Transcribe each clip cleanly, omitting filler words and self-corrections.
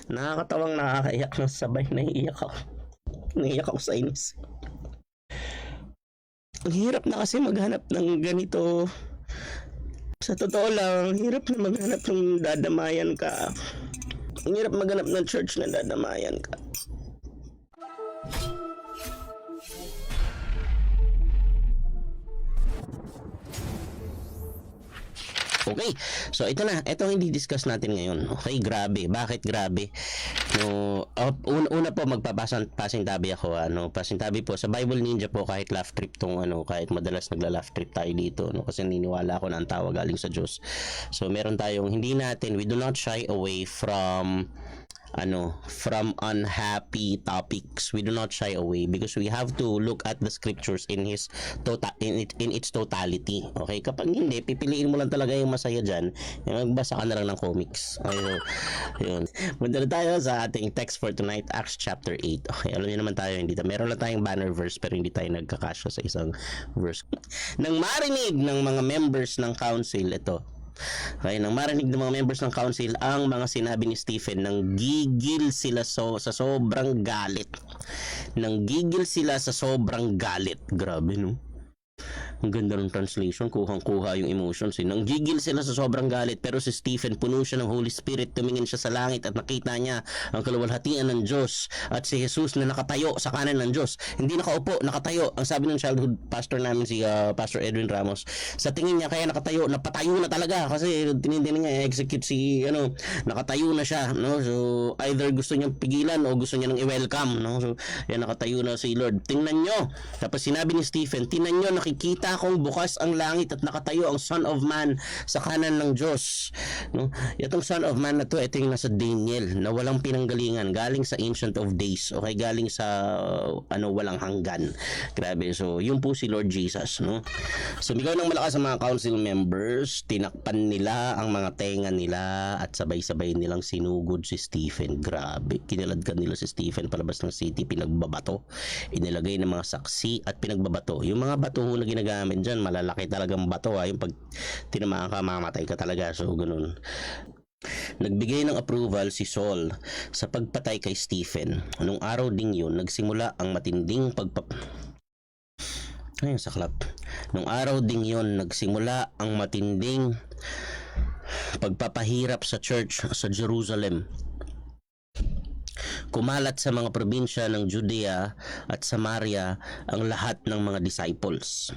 Nakakatawang nakakaiyak na sabay naiiyak ako. Naiiyak ako sa inis. Ang hirap na kasi maghanap ng ganito. Sa totoo lang, hirap na maghanap ng dadamayan ka. Ang hirap maghanap ng church na dadamayan ka. Okay, so ito na, ito ang i-discuss natin ngayon. Okay, grabe. Bakit grabe? No, una po magpapasing tabi ako, passing tabi po sa Bible Ninja po, kahit laugh trip tong kahit madalas nagla-laugh trip tayo dito, kasi niniwala ako na ang tawag galing sa Diyos. So meron tayong we do not shy away from unhappy topics. We do not shy away because we have to look at the scriptures in its totality. Okay, kapag hindi, pipiliin mo lang talaga yung masaya dyan, magbasa ka na lang ng comics. Okay, yun. Punta na tayo sa ating text for tonight, Acts chapter 8. Okay, alam niyo naman tayo, meron lang tayong banner verse pero hindi tayo nagkakasya sa isang verse. Nang marinig ng mga members ng council ito, okay, nang marinig ng mga members ng council ang mga sinabi ni Stephen, nang gigil sila sa sobrang galit. Nang gigil sila sa sobrang galit. Grabe, no? Ang ganda ng translation, kuhang-kuha yung emotions. Nang gigil sila sa sobrang galit, pero si Stephen, puno siya ng Holy Spirit, tumingin siya sa langit at nakita niya ang kaluwalhatian ng Diyos at si Jesus na nakatayo sa kanan ng Diyos. Hindi nakaupo, nakatayo. Ang sabi ng childhood pastor namin, si Pastor Edwin Ramos, sa tingin niya kaya nakatayo, napatayo na talaga kasi tinindin niya execute si nakatayo na siya, no? So either gusto niyang pigilan o gusto niya nang i-welcome, no? So yan, nakatayo na si Lord. Tingnan niyo. Tapos sinabi ni Stephen, tingnan niyo, nakikita kong bukas ang langit at nakatayo ang Son of Man sa kanan ng Diyos, no? Itong Son of Man na to, ito yung nasa Daniel na walang pinanggalingan, galing sa Ancient of Days, okay, galing sa walang hanggan. Grabe. So yun po si Lord Jesus, no? Sumigaw ng malakas ang mga council members, tinakpan nila ang mga tenga nila at sabay-sabay nilang sinugod si Stephen. Grabe, kiniladkan nila si Stephen palabas ng city, pinagbabato, inilagay ng mga saksi at pinagbabato. Yung mga bato na ginagamit dyan, malalaki talagang bato, yung pag tinamaan ka, mamatay ka talaga. So ganun. Nagbigay ng approval si Saul sa pagpatay kay Stephen. Nung araw ding yun, nagsimula ang matinding Ayun, saklap. Nung araw ding yun, nagsimula ang matinding pagpapahirap sa church sa Jerusalem. Kumalat sa mga probinsya ng Judea at Samaria ang lahat ng mga disciples.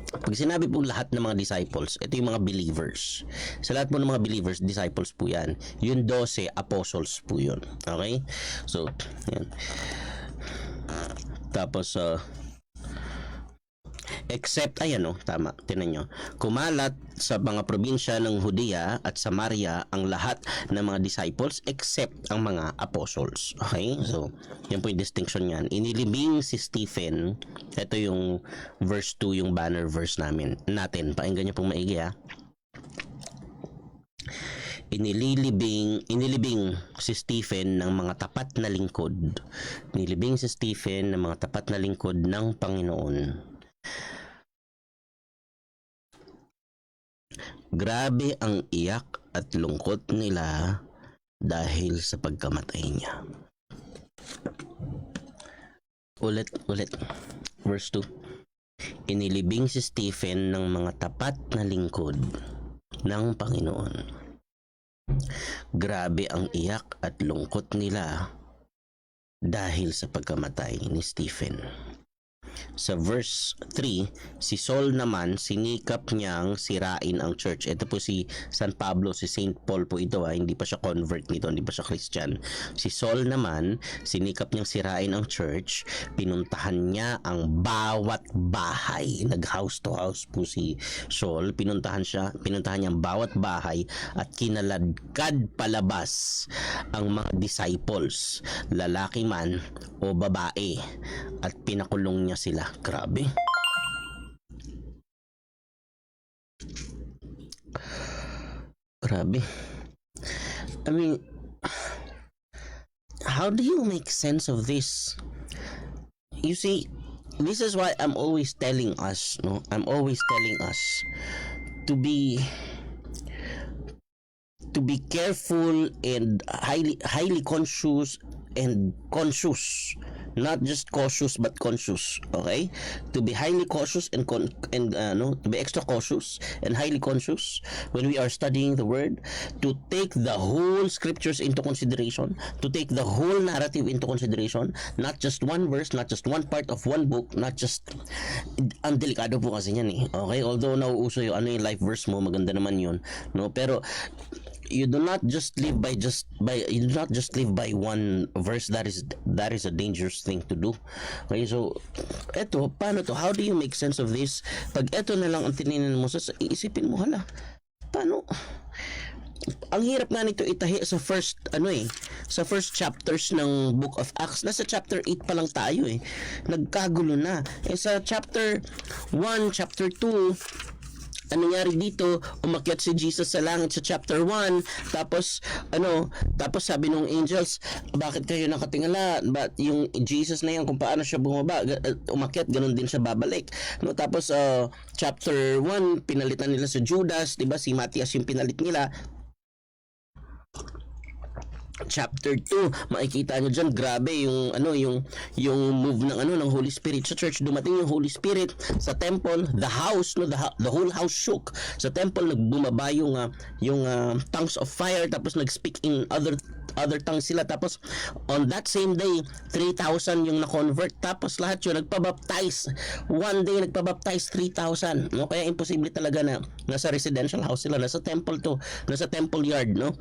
Pag sinabi pong lahat ng mga disciples, ito yung mga believers. Sa lahat po ng mga believers, disciples po yan. Yung 12 apostles po yun. Okay? So, yan. Tapos, except, tama, tinan nyo, kumalat sa mga probinsya ng Judea at Samaria ang lahat ng mga disciples except ang mga apostles. Okay? So, yan po yung distinction yan. Inilibing si Stephen, ito yung verse 2, yung banner verse natin. Pakinggan nyo pong maigi, ha? Inilibing si Stephen ng mga tapat na lingkod. Inilibing si Stephen ng mga tapat na lingkod ng Panginoon. Grabe ang iyak at lungkot nila dahil sa pagkamatay niya. Ulit. Verse 2. Inilibing si Stephen ng mga tapat na lingkod ng Panginoon. Grabe ang iyak at lungkot nila dahil sa pagkamatay ni Stephen. Sa verse 3, si Saul naman, sinikap niyang sirain ang church. Ito po si San Pablo, si Saint Paul po ito, hindi pa siya convert nito, hindi pa siya Christian. Si Saul naman, sinikap niyang sirain ang church, pinuntahan niya ang bawat bahay. Nag-house to house po si Saul, pinuntahan niya ang bawat bahay at kinaladkad palabas ang mga disciples, lalaki man o babae, at pinakulong niya sila. Grabe. I mean, how do you make sense of this? You see, this is why I'm always telling us, to to be careful and highly conscious and conscious, not just cautious but conscious. Okay, to be highly cautious and no, to be extra cautious and highly conscious when we are studying the word, to take the whole scriptures into consideration, to take the whole narrative into consideration, not just one verse, not just one part of one book, not just, ang delikado po kasi yan eh. Okay, although nauuso yung ano yung life verse mo, maganda naman yun, no, pero you do not just live by one verse. That is a dangerous thing to do. Okay, so eto, paano to? How do you make sense of this? Pag eto na lang ang tiningnan mo, iisipin mo, hala, paano? Ang hirap nga nito itahi sa sa first chapters ng Book of Acts. Nasa chapter 8 pa lang tayo eh. Nagkagulo na. Sa chapter 1, chapter 2, ano nangyari dito? Umakyat si Jesus sa langit sa chapter 1. Tapos sabi nung angels, bakit kayo nakatingala? But yung Jesus na yan, kung paano siya bumaba, umakyat, ganun din siya babalik. No, tapos chapter 1, pinalitan nila si Judas, 'di ba? Si Matthias yung pinalit nila. Chapter 2, makikita nyo dyan, grabe yung move ng Holy Spirit sa church. Dumating yung Holy Spirit sa temple, the whole house shook. Sa temple nagbumaba yung tongues of fire, tapos nag-speak in other tongues sila. Tapos on that same day 3,000 yung na-convert, tapos lahat yun nagpabaptize. One day nagpabaptize 3,000. No, kaya imposible talaga na nasa residential house sila, nasa temple yard, no?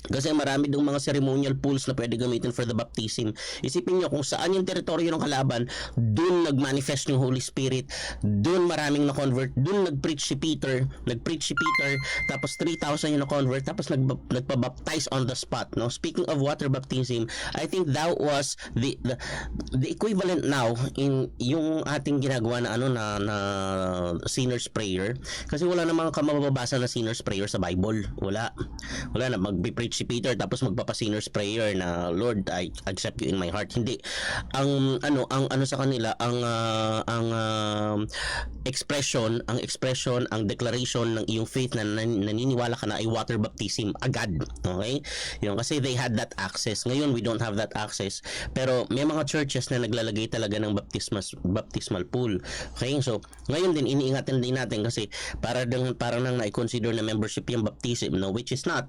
Kasi marami dong mga ceremonial pools na pwede gamitin for the baptism. Isipin nyo kung saan yung teritoryo ng kalaban, dun nag-manifest yung Holy Spirit, dun maraming na-convert, dun nag-preach si Peter, tapos 3,000 yung na-convert, tapos nagpa-baptize on the spot. No? Speaking of water baptism, I think that was the equivalent now in yung ating ginagawa na sinner's prayer. Kasi wala namang mababasa na sinner's prayer sa Bible. Wala na, mag-preach si Peter tapos magpapa-sinner's prayer na Lord, I accept you in my heart. Hindi. Ang sa kanila, ang expression, ang declaration ng iyong faith na naniniwala ka na ay water baptism agad. Okay? Yung kasi they had that access. Ngayon we don't have that access. Pero may mga churches na naglalagay talaga ng baptismal pool. Okay? So ngayon din iniingatan din natin kasi parang nang na-consider na membership yung baptism, which is not.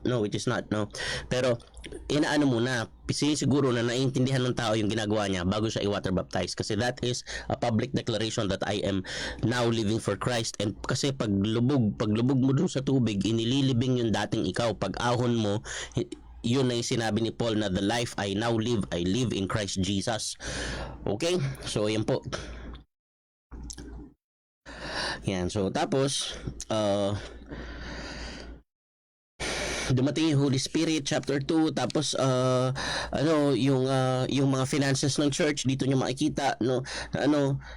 Pero inaano muna, siguro na naiintindihan ng tao yung ginagawa niya bago siya i-water baptize, kasi that is a public declaration that I am now living for Christ. And kasi pag lubog mo dun sa tubig, inililibing yung dating ikaw. Pag ahon mo, yun na yung sinabi ni Paul na the life I now live, I live in Christ Jesus. Okay? So yan po. Yan. So tapos dumating yung Holy Spirit, chapter 2, tapos yung mga finances ng church, dito nyo makikita,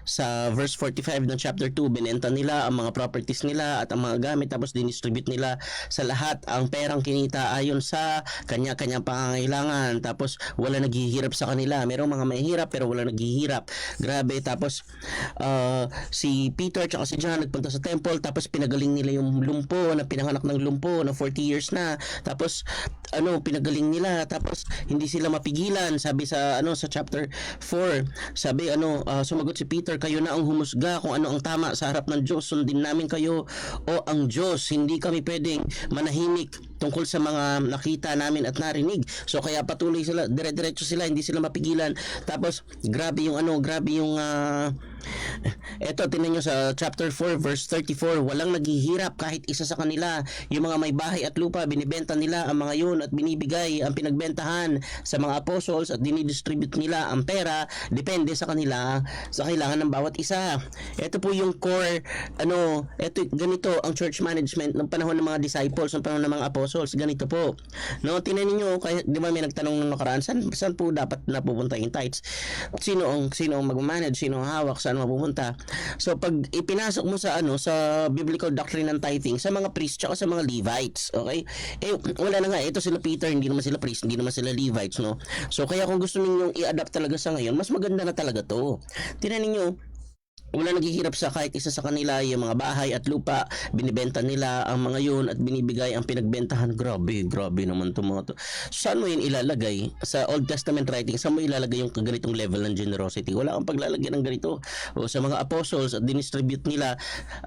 sa verse 45 ng chapter 2, binenta nila ang mga properties nila at ang mga gamit, tapos dinistribute nila sa lahat ang perang kinita ayon sa kanya-kanyang pangangailangan. Tapos wala naghihirap sa kanila. Merong mga mahihirap pero wala naghihirap. Grabe. Tapos si Peter at si John nagpunta sa temple, tapos pinagaling nila yung lumpo na pinanganak ng lumpo na 40 years na. Tapos pinagaling nila, tapos hindi sila mapigilan. Sabi sa chapter 4, sabi sumagot si Peter, kayo na ang humusga kung ano ang tama sa harap ng Diyos. Sundin namin kayo o ang Diyos. Hindi kami pwedeng manahimik tungkol sa mga nakita namin at narinig. So kaya patuloy sila, dire-diretso sila, hindi sila mapigilan. Tapos grabe yung eto, tingnan nyo sa chapter 4 verse 34, walang naghihirap kahit isa sa kanila. Yung mga may bahay at lupa, binibenta nila ang mga yun at binibigay ang pinagbentahan sa mga apostles at dinidistribute nila ang pera, depende sa kanila, sa kailangan ng bawat isa. Ito po yung core, ganito ang church management ng panahon ng mga disciples, ng panahon ng mga apostles, ganito po. No, tingnan niyo, kaya di ba may nagtanong ng nakaraan, saan po dapat napupunta yung tithes? Sino ang mag-manage, sino ang hawak, saan mapupunta? So pag ipinasok mo sa biblical doctrine ng tithing sa mga priests at sa mga Levites, okay? Wala na nga, ito sila Peter, hindi naman sila priest, hindi naman sila Levites, no? So kaya kung gusto niyo i-adapt talaga sa ngayon, mas maganda na talaga to. Tingnan niyo, wala naghihirap sa kahit isa sa kanila. Yung mga bahay at lupa, binibenta nila ang mga yun at binibigay ang pinagbentahan. Grabe, grabe naman to mga to. Saan mo yun ilalagay? Sa Old Testament writing, saan mo ilalagay yung ganitong level ng generosity? Wala kang paglalagyan ng ganito. O sa mga apostles at dinistribute nila,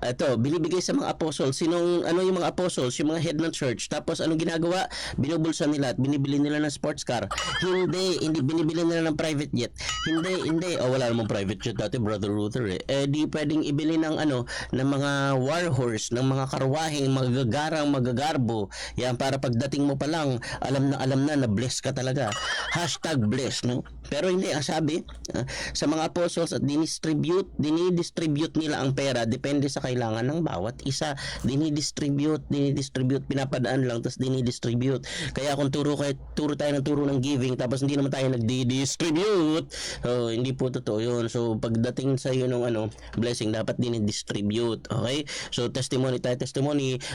ito, binibigay sa mga apostles. Sinong, ano yung mga apostles? Yung mga head ng church. Tapos anong ginagawa? Binubulsa nila at binibili nila ng sports car. Hindi binibili nila ng private jet. Hindi. Oh, wala namang private jet dati, Brother Ruther di pwedeng ibili ng ng mga war horse, ng mga karwaheng magagarang magagarbo. Yan, para pagdating mo pa lang, alam na bless ka talaga. #bless, no? Pero hindi, ang sabi, sa mga apostles at dinidistribute nila ang pera depende sa kailangan ng bawat isa. Dinidistribute, pinapadaan lang, tapos dinidistribute. Kaya kung turo tayo ng turo ng giving, tapos hindi naman tayo nagdi-distribute, hindi po totoo yun. So, pagdating sa iyo ng blessing, dapat dinidistribute. Okay? So, testimony.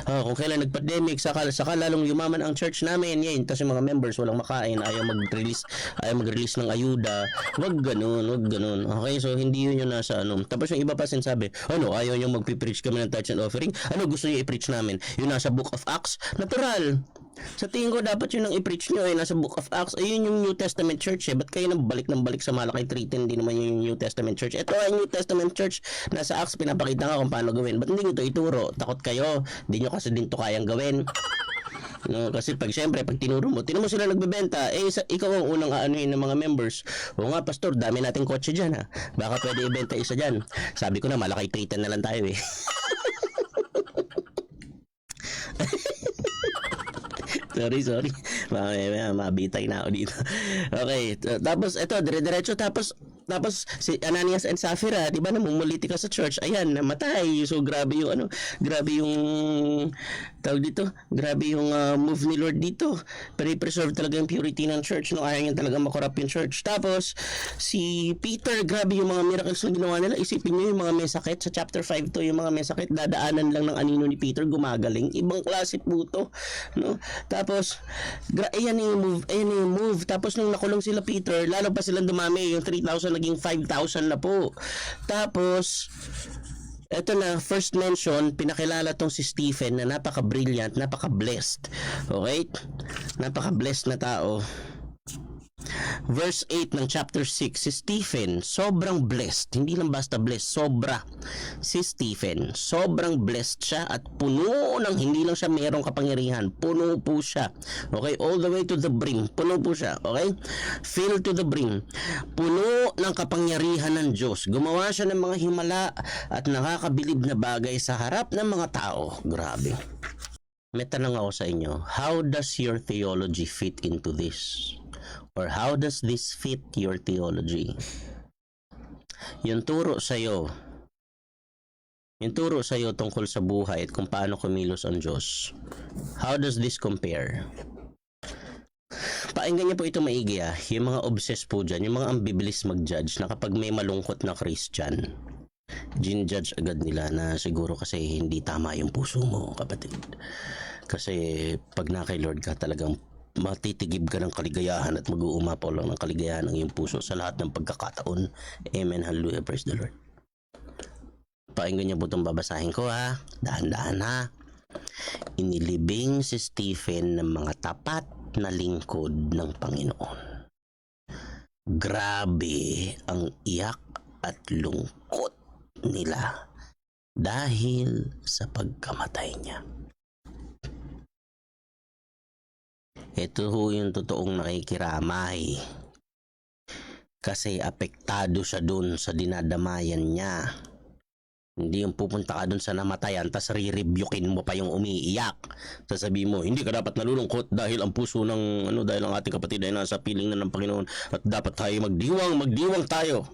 Kung kailan nag-pandemic, saka lalong yumaman ang church namin. Yan, tapos yung mga members walang makain, ayaw mag-release ng ayuda. Wag ganun. Okay? So, hindi yun yung nasa Tapos yung iba pa sinasabi, ayaw yung magpipreach kami ng tithes and offering. Gusto niyo i-preach namin? Yung nasa Book of Acts? Natural. Sa tingin ko, dapat yun ang i-preach nyo nasa Book of Acts. Ayun yung New Testament Church Ba't kayo nang balik sa Malakay 3:10? Hindi naman yung New Testament Church. Ito ay New Testament Church. Nasa Acts, pinapakita nga kung paano gawin. Ba't hindi nyo ito ituro? Takot kayo. Hindi nyo kasi din to kayang gawin. No, kasi pag tinuro mo sila nagbebenta, ikaw ang unang aanuhin ng mga members. O nga, pastor, dami nating kotse dyan ha. Baka pwede ibenta isa dyan. Sabi ko na, Malakay 3:10 na lang tayo eh. Sorry. Mabitay na ako dito. Okay, tapos ito, dire-diretso, tapos si Ananias and Sapphira, 'di ba, namumuliti ka sa church, ayan, namatay. So grabe yung move ni Lord dito. Pre-preserve talaga yung purity ng church, no? Ayaw niya talaga makorrupt yung church. Tapos si Peter, grabe yung mga miracles na ginawa nila. Isipin niyo yung mga may sakit sa chapter 5 to, yung mga may sakit, dadaanan lang ng anino ni Peter, gumagaling. Ibang klase po to, no? Tapos ayan yung move. Tapos nung nakulong sila Peter, lalo pa silang dumami, yung 3,000 naging 5,000 na po. Tapos eto na, first mention, pinakilala tong si Stephen na napaka-brilliant, napaka-blessed. Okay? Napaka-blessed na tao. Verse 8 ng chapter 6, si Stephen, sobrang blessed. Hindi lang basta blessed, sobra. Si Stephen, sobrang blessed siya at puno ng, hindi lang siya merong kapangyarihan, puno po siya. Okay? All the way to the brim. Puno po siya. Okay? Fill to the brim. Puno ng kapangyarihan ng Diyos. Gumawa siya ng mga himala at nakakabilib na bagay sa harap ng mga tao. Grabe. May tanong ako sa inyo. How does your theology fit into this? Or how does this fit your theology? Yung turo sa'yo tungkol sa buhay at kung paano kumilos ang Diyos, how does this compare? Pakinggan niyo po ito maigi yung mga obsessed po dyan, yung mga ambibilis mag-judge na kapag may malungkot na Christian, gin-judge agad nila na siguro kasi hindi tama yung puso mo, kapatid. Kasi pag na kay Lord ka, talagang matitigib ka ng kaligayahan at mag-uumapaw lang ng kaligayahan ng iyong puso sa lahat ng pagkakataon. Amen. Hallelujah. Praise the Lord. Pakinggan niyo po itong babasahin ko Dahan-dahan Inilibing si Stephen ng mga tapat na lingkod ng Panginoon. Grabe ang iyak at lungkot nila dahil sa pagkamatay niya. Ito yung totoong nakikiramay. Kasi apektado siya dun sa dinadamayan niya. Hindi yung pupunta ka dun sa namatayan tas re-rebukein mo pa yung umiiyak. Sasabihin mo, hindi ka dapat nalulungkot dahil ang puso ng dahil ang ating kapatid ay nasa piling na ng Panginoon at dapat tayo magdiwang tayo.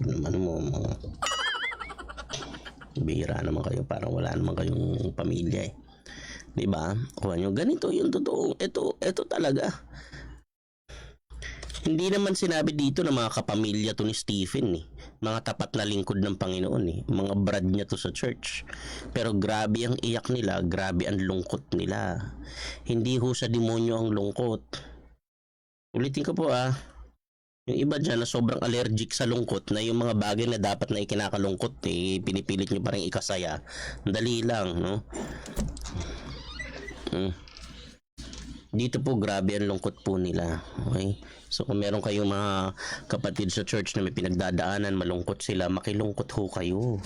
Mga bihira naman kayo, parang wala naman kayong pamilya Diba? Kuha nyo, ganito yung totoo. Ito talaga. Hindi naman sinabi dito na mga kapamilya to ni Stephen Mga tapat na lingkod ng Panginoon Mga brad niya to sa church. Pero grabe ang iyak nila, grabe ang lungkot nila. Hindi ho sa demonyo ang lungkot. Ulitin ko po Yung iba dyan na sobrang allergic sa lungkot na yung mga bagay na dapat na ikinakalungkot pinipilit nyo pa rin ikasaya. Dali lang, no? Dito po grabe ang lungkot po nila. Okay? So kung meron kayong mga kapatid sa church na may pinagdadaanan, malungkot sila, makilungkot ho kayo.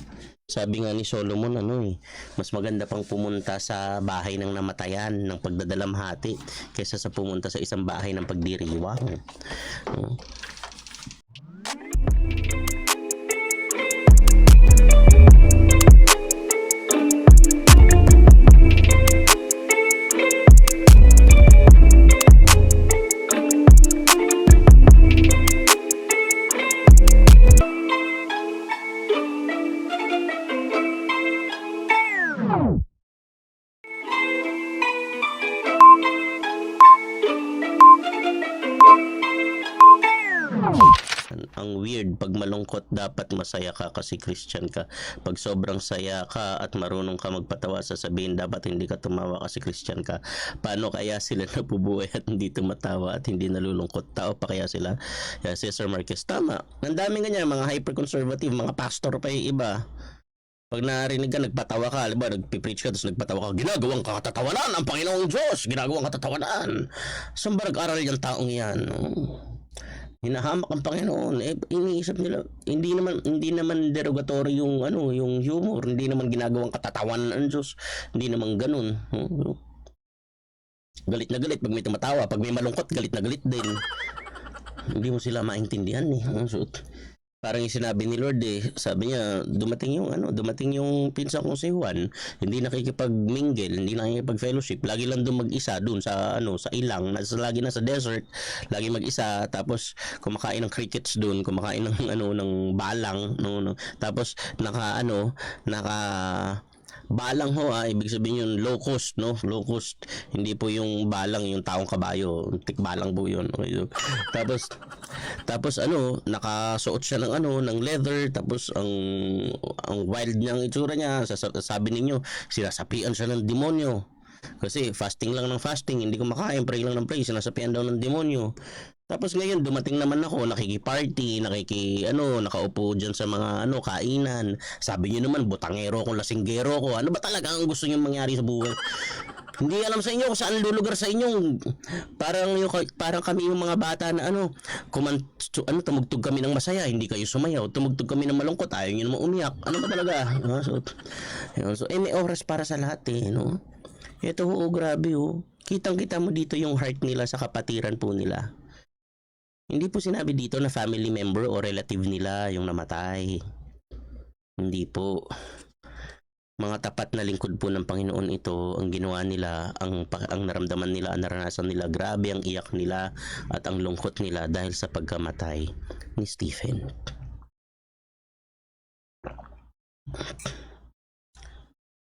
Sabi nga ni Solomon, mas maganda pang pumunta sa bahay ng namatayan ng pagdadalamhati kaysa sa pumunta sa isang bahay ng pagdiriwang. Ang weird, pag malungkot dapat masaya ka kasi Christian ka. Pag sobrang saya ka at marunong ka magpatawa, sasabihin dapat hindi ka tumawa kasi Christian ka. Paano kaya sila nabubuhay at hindi tumatawa at hindi nalulungkot? Tao pa kaya sila? Kaya si Sir Marquez, tama. Ang daming ganyan, mga hyper-conservative, mga pastor pa yung iba. Pag narinig ka, nagpatawa ka, alam ba, nagpipreach ka, tapos nagpatawa ka, ginagawang katatawanan ang Panginoong Diyos, ginagawang katatawanan. Saan ba nag-aral yung taong yan? Hinahamak ang Panginoon. Iniisip nila, hindi naman derogatory yung yung humor, hindi naman ginagawang katatawanan ng Diyos, hindi naman ganun. Galit na galit pag may tumatawa, pag may malungkot, galit na galit din. Hindi mo sila maintindihan So, parang yung sinabi ni Lord sabi niya, dumating yung pinsan kong si Juan, hindi nakikipag-mingle, hindi nakikipag-fellowship, lagi lang doon mag-isa doon sa sa ilang, lagi na sa desert, lagi mag-isa, tapos kumakain ng crickets doon, kumakain ng ng balang, tapos naka balang ibig sabihin yun low cost, low cost, hindi po yung balang yung taong kabayo, tikbalang po yun. Okay. Tapos nakasuot siya ng leather, tapos ang wild niyang itsura niya, sabi ninyo, sinasapian siya ng demonyo. Kasi fasting lang ng fasting, hindi kumakain, pray lang ng pray, sinasapian daw ng demonyo. Tapos ngayon dumating naman ako, nakikiparty, nakaupo diyan sa mga kainan. Sabi niyo naman butangero ko, lasinggero ko. Ano ba talaga ang gusto niyo mangyari sa buhay? Hindi alam sa inyo kung saan lulugar sa inyo. Parang kami yung mga bata na tumugtog kami ng masaya, hindi kayo sumayaw. Tumugtog kami ng malungkot, ayaw niyo naman umiyak. Ano ba talaga? So may oras para sa lahat no? Ito grabe Kitang-kita mo dito yung heart nila sa kapatiran po nila. Hindi po sinabi dito na family member o relative nila yung namatay. Hindi po. Mga tapat na lingkod po ng Panginoon ito, ang ginawa nila, ang naramdaman nila, ang naranasan nila, grabe ang iyak nila at ang lungkot nila dahil sa pagkamatay ni Stephen.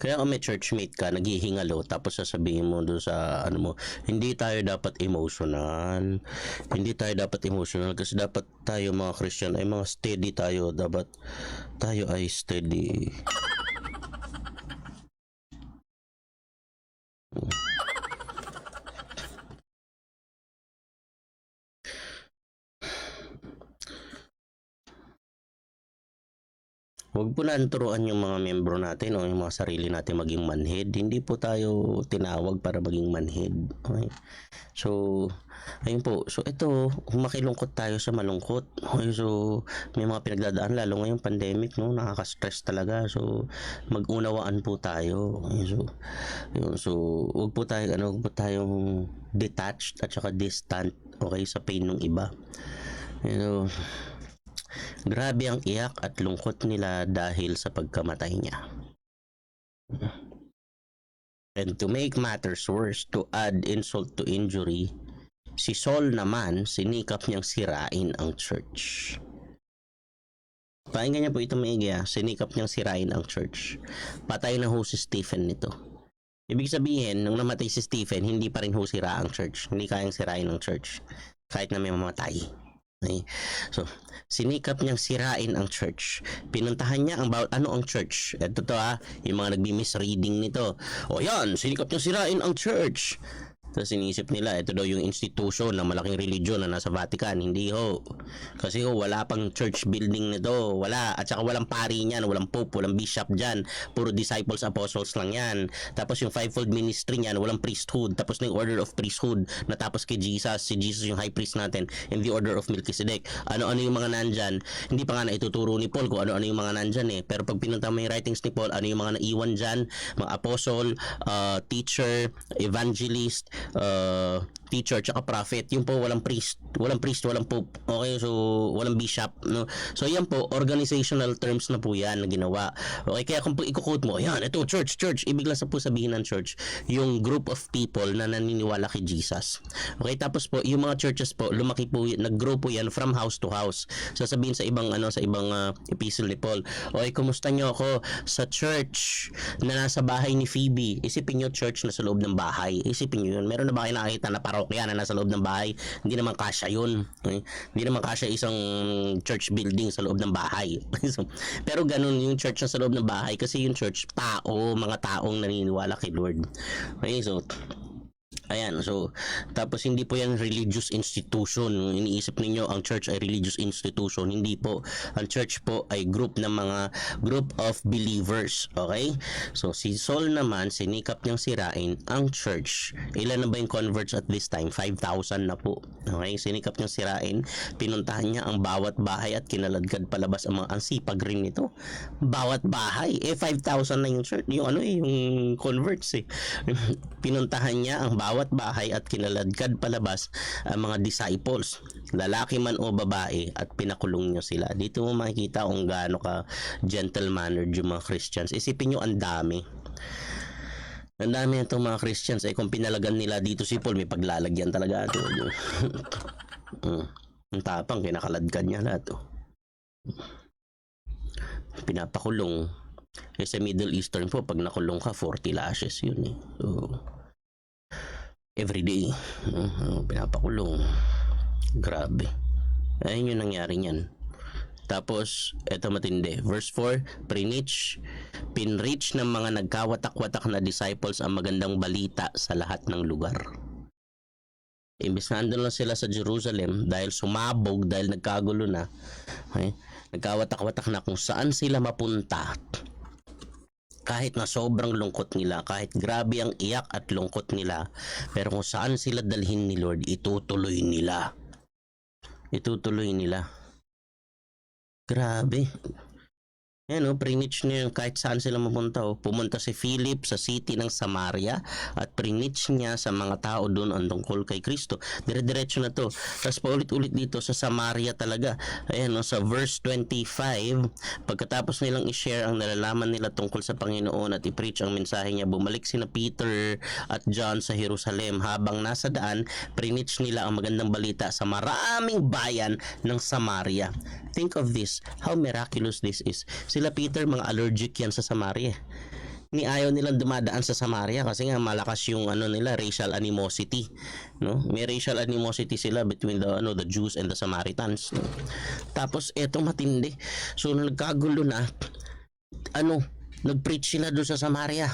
Kaya kung may churchmate ka, naghihingalo, tapos sasabihin mo doon sa hindi tayo dapat emotional. Hindi tayo dapat emotional kasi dapat tayo mga Christian ay mga steady tayo. Dapat tayo ay steady. Huwag po natin turuan yung mga membro natin o yung mga sarili natin maging manhid. Hindi po tayo tinawag para maging manhid. Okay? So, ayun po. So, ito, makilungkot tayo sa malungkot. Okay? So, may mga pinagdadaan, lalo ngayong pandemic, nakaka-stress talaga. So, mag-unawaan po tayo. Okay? So, yun. So, huwag po tayong detached at saka distant, okay, sa pain ng iba. So, grabe ang iyak at lungkot nila dahil sa pagkamatay niya. And to make matters worse, to add insult to injury, si Saul naman, sinikap niyang sirain ang church. Pakinggan niya po ito maigi, sinikap niyang sirain ang church. Patay na ho si Stephen nito. Ibig sabihin, nung namatay si Stephen, hindi pa rin ho sira ang church. Hindi kayang sirain ang church. Kahit na may mamatay. Okay. So, sinikap niyang sirain ang church. Pinuntahan niya ang ang church. Ito yung mga nagbi-misreading nito. O yan, sinikap niyang sirain ang church. Tapos iniisip nila, ito daw yung institution ng malaking religion na nasa Vatican. Hindi ho. Kasi ho, wala pang church building nito. Wala. At saka walang pari niyan, walang pope, walang bishop dyan. Puro disciples, apostles lang yan. Tapos yung fivefold ministry niyan, walang priesthood. Tapos na yung order of priesthood na tapos kay Jesus. Si Jesus yung high priest natin in the order of Melchizedek. Ano-ano yung mga nandyan. Hindi pa nga na ituturo ni Paul kung ano-ano yung mga nandyan eh. Pero pag pinunta mo yung writings ni Paul, ano yung mga naiwan dyan, mga apostle, teacher, evangelist, teacher, tsaka prophet. Yung po walang priest, walang pope. Okay, so walang bishop, no? So yan po, organizational terms na po yan na ginawa. Okay, kaya kung i-quote mo, ayan, ito, church, ibig lang sa po sabihin ng church, yung group of people na naniniwala kay Jesus. Okay, tapos po, yung mga churches po, lumaki po, nag-grow po yan from house to house. Sasabihin sa ibang, epistle ni Paul, okay, kumusta nyo ako sa church na nasa bahay ni Phoebe? Isipin nyo, church na sa loob ng bahay. Isipin nyo yun. Meron na ba kayo nakakita na parokya na nasa loob ng bahay? Hindi naman kasya yun. Okay? Hindi naman kasya isang church building sa loob ng bahay. So, pero ganun yung church na sa loob ng bahay kasi yung church, mga taong naniniwala kay Lord. Okay, so ayan, so tapos hindi po yan religious institution. Iniisip ninyo ang church ay religious institution. Hindi po. Ang church po ay group of believers. Okay? So si Saul naman, sinikap niyang sirain ang church. Ilan na ba yung converts at this time? 5,000 na po. Okay? Sinikap niyang sirain. Pinuntahan niya ang bawat bahay at kinaladkad palabas ang sipag rin nito. Bawat bahay. 5,000 na yung church. Yung converts eh. Pinuntahan niya ang bawat bahay at kinaladkad palabas ang mga disciples, lalaki man o babae, at pinakulong niyo sila. Dito mo makikita kung gaano ka gentle-mannered yung mga Christians. Isipin niyo, ang dami itong mga Christians. Kung pinalagan nila dito si Paul, may paglalagyan talaga ito. Ang tapang, kinakaladkad niya lahat. Pinapakulong. Sa Middle Eastern po, pag nakulong ka, 40 lashes yun eh. So, everyday, pinapakulong. Grabe. Ayun yung nangyari niyan. Tapos, eto matindi. Verse 4, pinreach ng mga nagkawatak-watak na disciples ang magandang balita sa lahat ng lugar. Imbis na andun lang sila sa Jerusalem dahil sumabog, dahil nagkagulo na, okay? Nagkawatak-watak na kung saan sila mapunta. Kahit na sobrang lungkot nila, kahit grabe ang iyak at lungkot nila, pero kung saan sila dalhin ni Lord, itutuloy nila. Grabe. Ayan, preach niya kahit saan sila mapunta. Pumunta si Philip sa city ng Samaria at preach niya sa mga tao doon ang tungkol kay Kristo. Dire-diretso na to. Tapos paulit-ulit dito sa Samaria talaga. Ayan, sa verse 25, pagkatapos nilang i-share ang nalalaman nila tungkol sa Panginoon at i-preach ang mensahe niya, bumalik sina Peter at John sa Jerusalem. Habang nasa daan, preach nila ang magandang balita sa maraming bayan ng Samaria. Think of this, how miraculous this is. Sila Peter, mga allergic yan sa Samaria. Ni ayaw nilang dumadaan sa Samaria kasi nga malakas yung nila, racial animosity, no? May racial animosity sila between the Jews and the Samaritans, no? Tapos eto matindi. So nagkagulo na, nagpreach sila doon sa Samaria.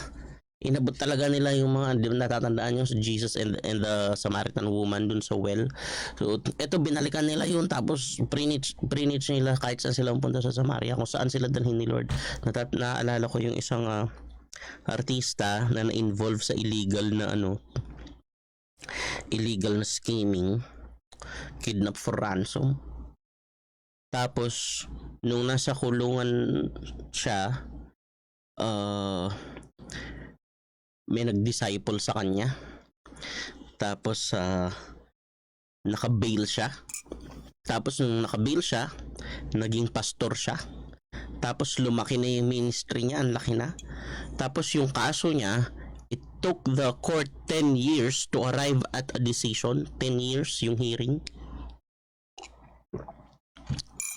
Inabot talaga nila yung mga, di ba natatandaan yung Jesus and the Samaritan woman dun sa well. So eto, binalikan nila yun, tapos preach nila kahit saan sila punta sa Samaria, kung saan sila dalhin ni Lord. Naalala ko yung isang artista na na-involve sa illegal na scheming, kidnap for ransom. Tapos nung nasa kulungan siya, may nag-disciple sa kanya. Tapos naka-bail siya. Tapos nung naka-bail siya, naging pastor siya. Tapos lumaki na yung ministry niya, ang laki na. Tapos yung kaso niya, it took the court 10 years to arrive at a decision. 10 years yung hearing.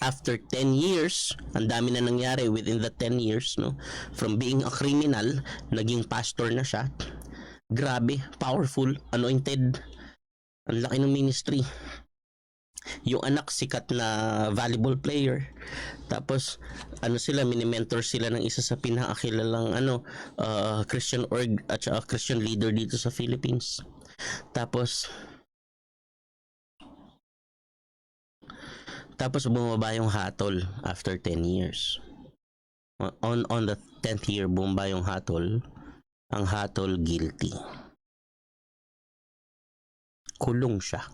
After 10 years, ang dami na nangyari within the 10 years, no? From being a criminal, naging pastor na siya. Grabe, powerful, anointed. Ang laki ng ministry. Yung anak, sikat na volleyball player. Tapos mini-mentor sila ng isa sa pinakakilalang Christian org at Christian leader dito sa Philippines. Tapos, bumaba yung hatol after 10 years. On the 10th year, bumaba yung hatol. Ang hatol, guilty. Kulong siya.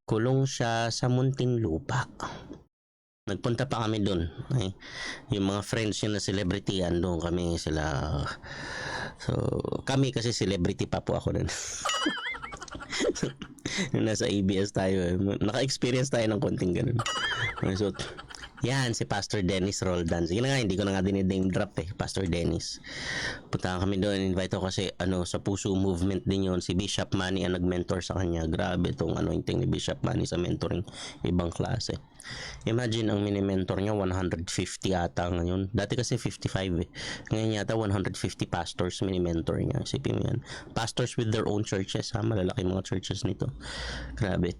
Kulong siya sa Muntinlupa. Nagpunta pa kami doon. Yung mga friends niya na celebrity, andun kami sila. So, kami kasi celebrity pa po ako nun. Nasa ABS tayo. Naka-experience tayo ng konting ganun. So, yan, si Pastor Dennis Roldan. Sige na nga, hindi ko na nga dinidame drop Pastor Dennis. Punta kami doon, invite ako kasi sa Puso Movement din yun. Si Bishop Manny ang nag-mentor sa kanya. Grabe itong anointing ni Bishop Manny sa mentoring. Ibang klase. Imagine ang mini-mentor niya, 150 ata ngayon. Dati kasi 55 Ngayon yata 150 pastors mini-mentor niya. Isipin mo yan. Pastors with their own churches Malalaki mga churches nito. Grabe.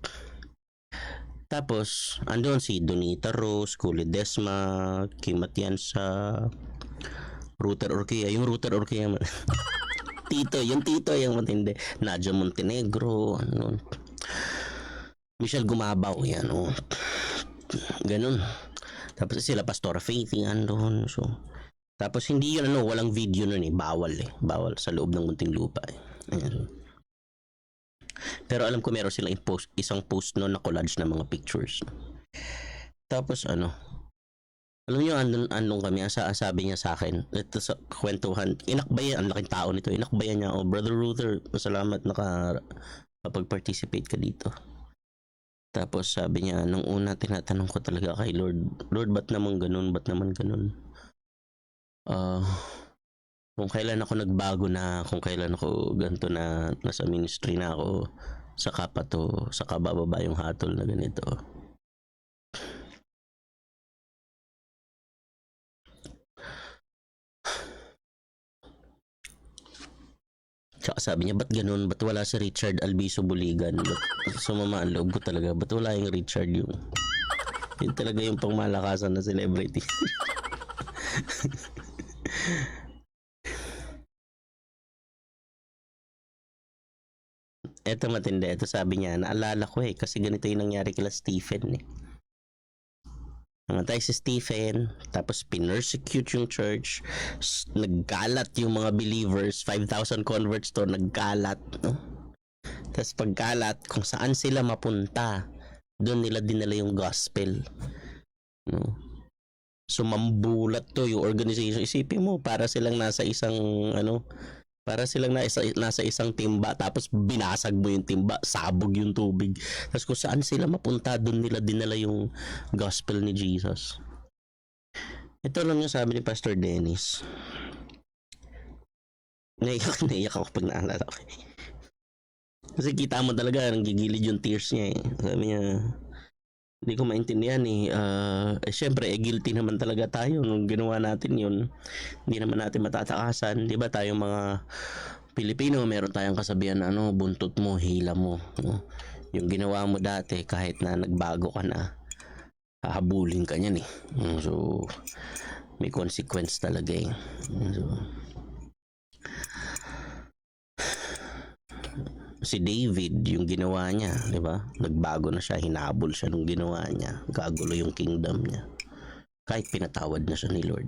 Tapos, andun si Donita Rose, Kuli Desma, Kim Atienza, Ruter Orquia. Yung Ruter Orquia, Tito, yung matindi. Nadia Montenegro, Michelle Gumabaw, yan, ganun. Tapos sila Pastor Faithy, andun. So, tapos hindi yun, walang video nun Bawal sa loob ng Muntinlupa Ayan. Pero alam ko meron silang isang post na collage ng mga pictures. Tapos alam niyo andun kami, sabi niya sa akin, ito sa kwentuhan, inakbayan, ang laking tao nito, inakbayan niya, Brother Ruther, salamat nakapag-participate ka dito. Tapos sabi niya, nung una tinatanong ko talaga kay Lord, ba't naman ganun? Kung kailan ako nagbago na, kung kailan ako ganito na nasa ministry na ako, saka bababa yung hatol na ganito. Tsaka sabi niya, ba't ganun? Ba't wala si Richard Albiso Buligan? Sumama ang loob ko talaga. Ba't wala yung Richard yung... Yun talaga yung pangmalakasan na celebrity. Eto matindi. Ito sabi niya, naalala ko kasi ganito yung nangyari kila Stephen Namatay si Stephen, tapos pinersecute yung church, nagkalat yung mga believers, 5,000 converts to, nagkalat. Tapos pagkalat, kung saan sila mapunta, doon nila dinala yung gospel. Sumambulat to yung organization. Isipin mo, para silang nasa isang nasa isang timba, tapos binasag mo yung timba, sabog yung tubig. Tapos kung saan sila mapunta, doon nila dinala yung gospel ni Jesus. Ito lang yung sabi ni Pastor Dennis. Naiyak ako pag naalala ko. Kasi kita mo talaga, nanggigilid yung tears niya Sabi niya, hindi ko maintindihan syempre guilty naman talaga tayo nung ginawa natin yun. Hindi naman natin matatakasan, di ba? Tayong mga Pilipino, meron tayong kasabihan buntot mo, hila mo. Yung ginawa mo dati, kahit na nagbago ka na, hahabulin ka niyan So, may consequence talaga So, si David, yung ginawa niya, di ba? Nagbago na siya, hinabol siya nung ginawa niya. Gagulo yung kingdom niya. Kahit pinatawad na siya ni Lord.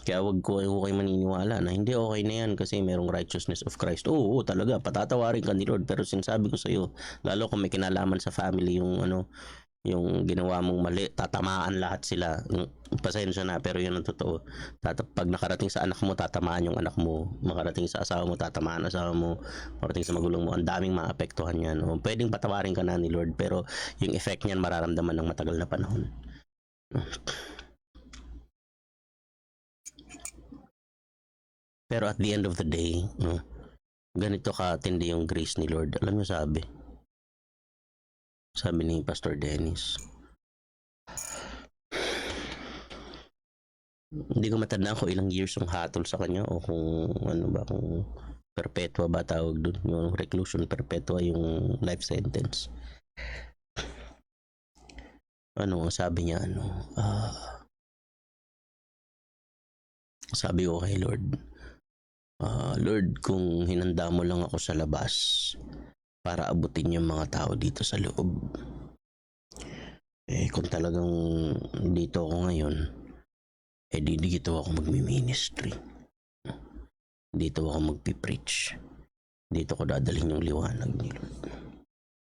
Kaya wag ko kayo maniniwala na hindi okay na yan kasi merong righteousness of Christ. Oo, talaga, patatawarin ka ni Lord. Pero sinasabi ko sa iyo, lalo kung may kinalaman sa family yung ginawa mong mali, tatamaan lahat sila. Pasensya na, pero yun ang totoo. Pag nakarating sa anak mo, tatamaan yung anak mo. Makarating sa asawa mo, tatamaan asawa mo. Makarating sa magulang mo, ang daming maapektuhan yan. Pwedeng patawarin ka na ni Lord, pero yung effect niyan mararamdaman ng matagal na panahon. Pero at the end of the day, ganito katindi yung grace ni Lord. Alam mo sabi ni Pastor Dennis, hindi ko matandaan kung ilang years yung hatol sa kanya o kung kung perpetua ba tawag dun, yung reclusion perpetua, yung life sentence. Sabi niya sabi ko kay Lord, Lord, kung hinanda mo lang ako sa labas para abutin yung mga tao dito sa loob. Kung talagang dito ako ngayon, dito ako magmi-ministry. Dito ako magpipreach. Dito ko dadalhin yung liwanag ni Lord.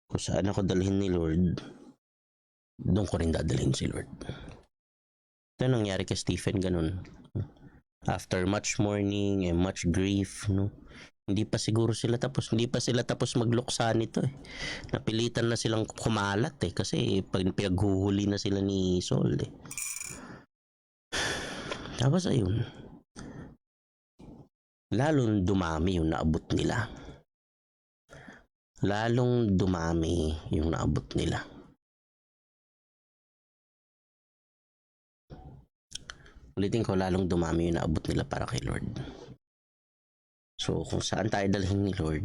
Kung saan ako dalhin ni Lord, doon ko rin dadalhin si Lord. Ito nangyari kay Stephen, ganun. After much mourning and much grief, no? Hindi pa sila tapos magluksa nito Napilitan na silang kumalat kasi pinaghuhuli na sila ni Saul Tapos ayun, lalong dumami yung naabot nila. Ulitin ko, lalong dumami yung naabot nila para kay Lord. So, kung saan tayo dalhin ni Lord,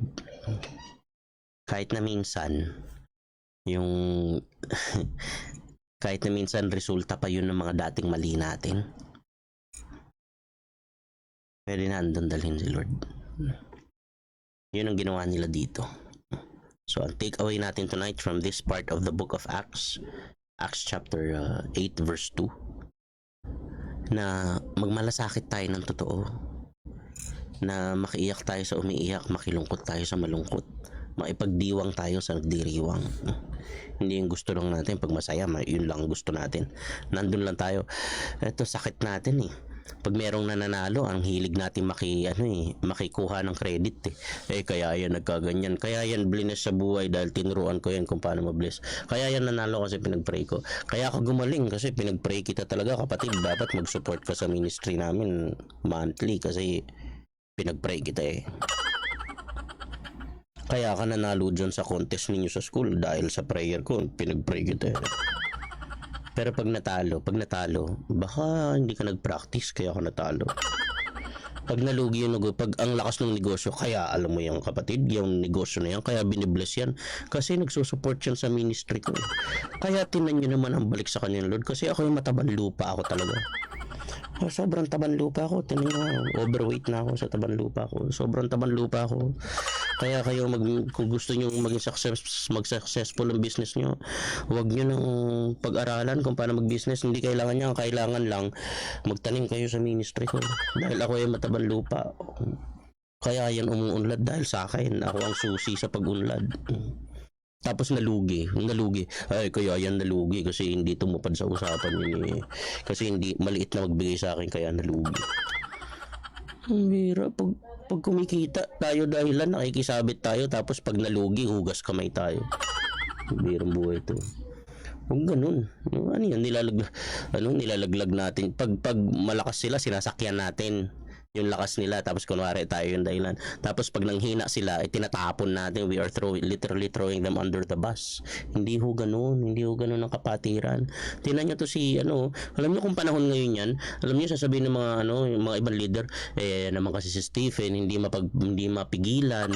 kahit na minsan, resulta pa yun ng mga dating mali natin, pwede na andun dalhin si Lord. Yun ang ginawa nila dito. So, ang takeaway natin tonight from this part of the book of Acts chapter 8 verse 2, na magmalasakit tayo ng totoo, na makiiyak tayo sa umiiyak, makilungkot tayo sa malungkot, maipagdiwang tayo sa nagdiriwang. Hindi yung gusto lang natin pag masaya, yun lang gusto natin, nandun lang tayo. Ito sakit natin pag merong nananalo, ang hilig natin makikuha ng credit kaya yan nagkaganyan, kaya yan blines sa buhay dahil tinuruan ko yan kung paano mabless, kaya yan nanalo kasi pinagpray ko, kaya ako gumaling kasi pinagpray kita talaga. Kapatid, dapat mag-support ka sa ministry namin monthly kasi pinagpray kita Kaya ka nanalo dyan sa contest ninyo sa school dahil sa prayer ko, pinagpray kita Pero pag natalo, baka hindi ka nag-practice kaya ka natalo. Pag nalugi yung pag ang lakas ng negosyo, kaya alam mo yung kapatid, yung negosyo na yan, kaya binibless yan. Kasi nagsusupport yan sa ministry ko. Kaya tinan nyo naman ang balik sa kanya, Lord. Kasi ako yung mataban lupa ako talaga. Sobrang taban lupa ako. Tinan nyo, overweight na ako sa taban lupa ako. Sobrang taban lupa ako. Kaya kayo kung gusto nyo maging mag-successful ang business nyo, huwag nyo nang pag-aralan kung paano mag-business. Hindi kailangan nyo. Kailangan lang magtanim kayo sa ministry ko. Dahil ako yung mataban lupa. Kaya yan umuunlad dahil sa akin. Ako ang susi sa pag-unlad. Tapos nalugi. Ay, kaya yan nalugi kasi hindi tumupad sa usapan yun Kasi hindi, maliit na magbigay sa akin kaya nalugi. Ang bira, pag kumikita tayo dahilan, nakikisabit tayo, tapos pag nalugi, hugas kamay tayo. Ang birang buhay ito. Huwag ganun. Ano yan, nilalaglag natin. Pag malakas sila, sinasakyan natin yung lakas nila, tapos kunwari tayo yung dahilan. Tapos pag nanghina sila, tinatapon natin. We are literally throwing them under the bus. Hindi ho ganun ang kapatiran. Tingnan nyo to alam nyo kung panahon ngayon yan, alam nyo sasabihin ng mga yung mga ibang leader, naman kasi si Stephen hindi mapigilan.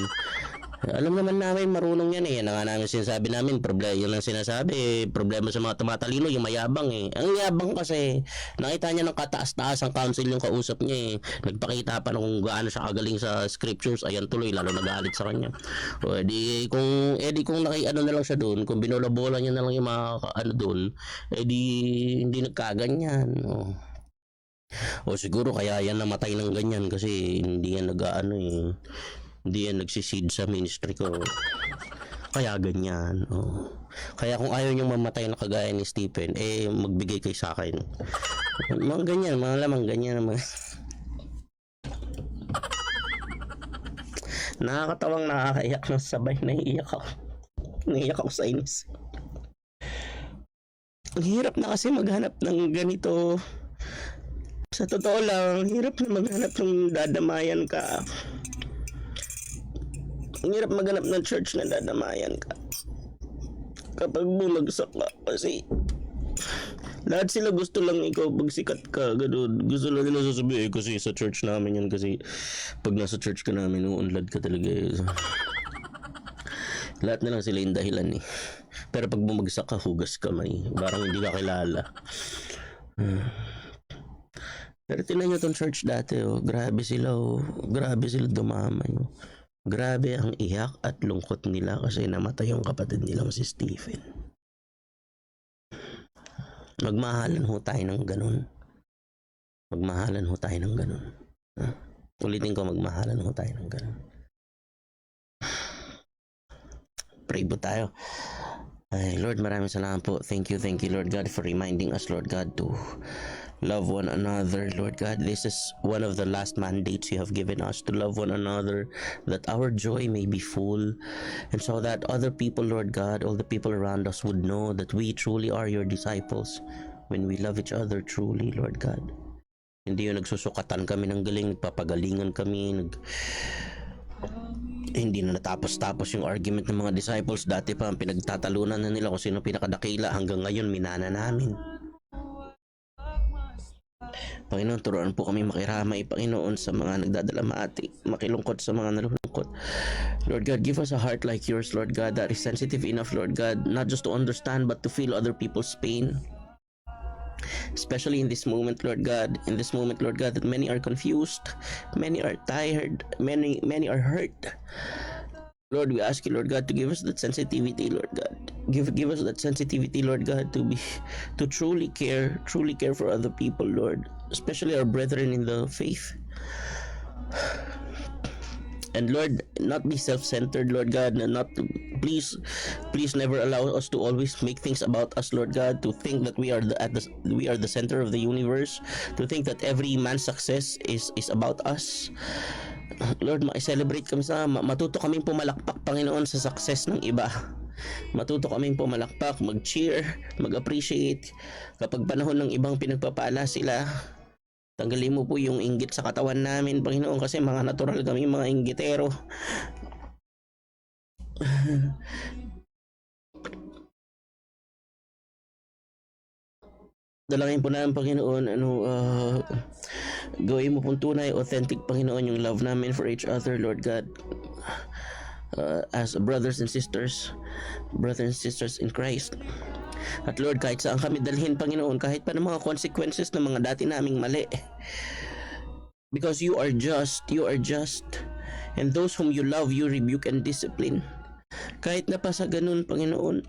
Alam naman namin marunong yan Yan nga namin sinasabi namin, yun lang sinasabi, problema sa mga tumatalino, yung mayabang Ang yabang kasi, nakita niya ng kataas-taas ang council yung kausap niya Nagpakita pa na kung gaano siya kagaling sa scriptures, ayan tuloy, lalo nagalit sa kanya. Kung na lang siya doon, kung binola-bola niya na lang yung mga doon, hindi nagkaganyan. O siguro kaya yan namatay ng ganyan kasi hindi yan hindi yan nagsisid sa ministry ko. Kaya ganyan. Kaya kung ayaw niyong mamatay na kagaya ni Stephen, magbigay kayo sa akin. Mga ganyan, mga lamang ganyan naman. Nakakatawang nakakaiyak ng sabay. Naiiyak ako sa inis. Ang hirap na kasi maghanap ng ganito. Sa totoo lang, hirap na maghanap ng dadamayan ka. Ang hirap maghanap ng church na dadamayan ka kapag bumagsak ka kasi lahat sila gusto lang ikaw pag sikat ka, ganun. Gusto lang nila sasabihin kasi sa church namin yan kasi pag nasa church ka namin uunlad ka talaga Lahat na lang sila yung dahilan Pero pag bumagsak ka, hugas kamay, parang hindi ka kilala. Pero tingnan nyo tong church dati, oh. Grabe sila, oh. Grabe sila dumamay, oh. Grabe ang iyak at lungkot nila kasi namatay yung kapatid nilang si Stephen. Magmahalan ho tayo ng ganun. Magmahalan ho tayo ng ganun. Ulitin ko, magmahalan ho tayo ng ganun. Pray po tayo. Ay, Lord, maraming salamat po. Thank you, Lord God, for reminding us, Lord God, to love one another, Lord God. This is one of the last mandates you have given us, to love one another, that our joy may be full, and so that other people, Lord God, all the people around us would know that we truly are your disciples when we love each other truly, Lord God. Hindi yung nagsusukatan kami ng galing, nagpapagalingan kami, hindi na natapos-tapos yung argument ng mga disciples. Dati pa ang pinagtatalunan na nila kung sino pinakadakila, hanggang ngayon minana namin. Panginoon, turuan po kami makiramay, Panginoon, sa mga nagdadalamati, makilungkot sa mga nalulungkot. Lord God, give us a heart like yours, Lord God, that is sensitive enough, Lord God, not just to understand but to feel other people's pain. Especially in this moment, Lord God, that many are confused, many are tired, many are hurt. Lord, we ask you, Lord God, to give us that sensitivity, Lord God. Give us that sensitivity, Lord God, to truly care for other people, Lord, especially our brethren in the faith. And Lord, not be self-centered, Lord God, and not to, please never allow us to always make things about us, Lord God, to think that we are the center of the universe, to think that every man's success is about us. Lord, ma-celebrate kami matuto kaming pumalakpak, Panginoon, sa success ng iba. Matuto kaming pumalakpak, mag-cheer, mag-appreciate kapag panahon ng ibang pinagpapala sila. Tanggalin mo po yung inggit sa katawan namin, Panginoon, kasi mga natural kami, mga inggitero. Dalangin po namin, Panginoon, gawin mo pong tunay, authentic, Panginoon, yung love namin for each other, Lord God. As brothers and sisters in Christ. At Lord, kahit saan kami dalhin, Panginoon, kahit pa ng mga consequences ng mga dati naming mali, because you are just, and those whom you love, you rebuke and discipline. Kahit na pa sa ganun, Panginoon,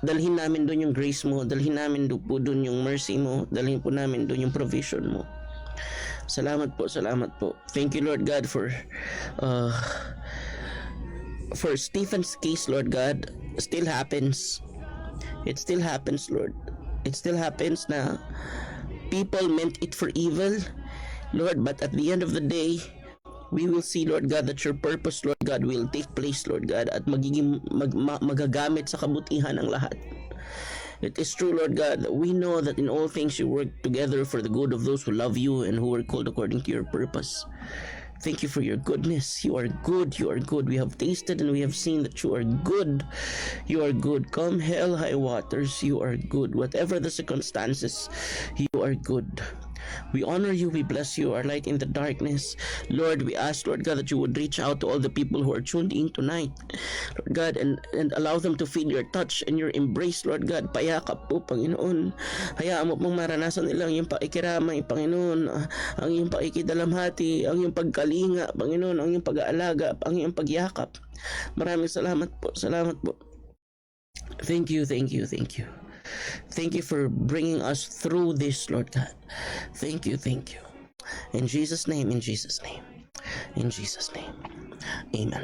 dalhin namin doon yung grace mo, dalhin namin po doon yung mercy mo, dalhin po namin doon yung provision mo. Salamat po. Thank you, Lord God, for Stephen's case, Lord God. It still happens, Lord. It still happens na people meant it for evil, Lord, but at the end of the day, we will see, Lord God, that your purpose, Lord God, will take place, Lord God, at magagamit sa kabutihan ng lahat. It is true, Lord God, that we know that in all things you work together for the good of those who love you and who are called according to your purpose. Thank you for your goodness. You are good. We have tasted and we have seen that you are good. You are good. Come hell, high waters, you are good. Whatever the circumstances, you are good. We honor you, we bless you, our light in the darkness. Lord, we ask, Lord God, that you would reach out to all the people who are tuned in tonight, Lord God, and allow them to feel your touch and your embrace, Lord God. Payakap po, Panginoon. Hayaan mo pong maranasan nila ang iyong pakikiramay, Panginoon, ang iyong pakikidalamhati, ang iyong pagkalinga, Panginoon, ang iyong pag-aalaga, ang iyong pagyakap. Maraming salamat po. Thank you. Thank you for bringing us through this, Lord God. Thank you. In Jesus' name. Amen.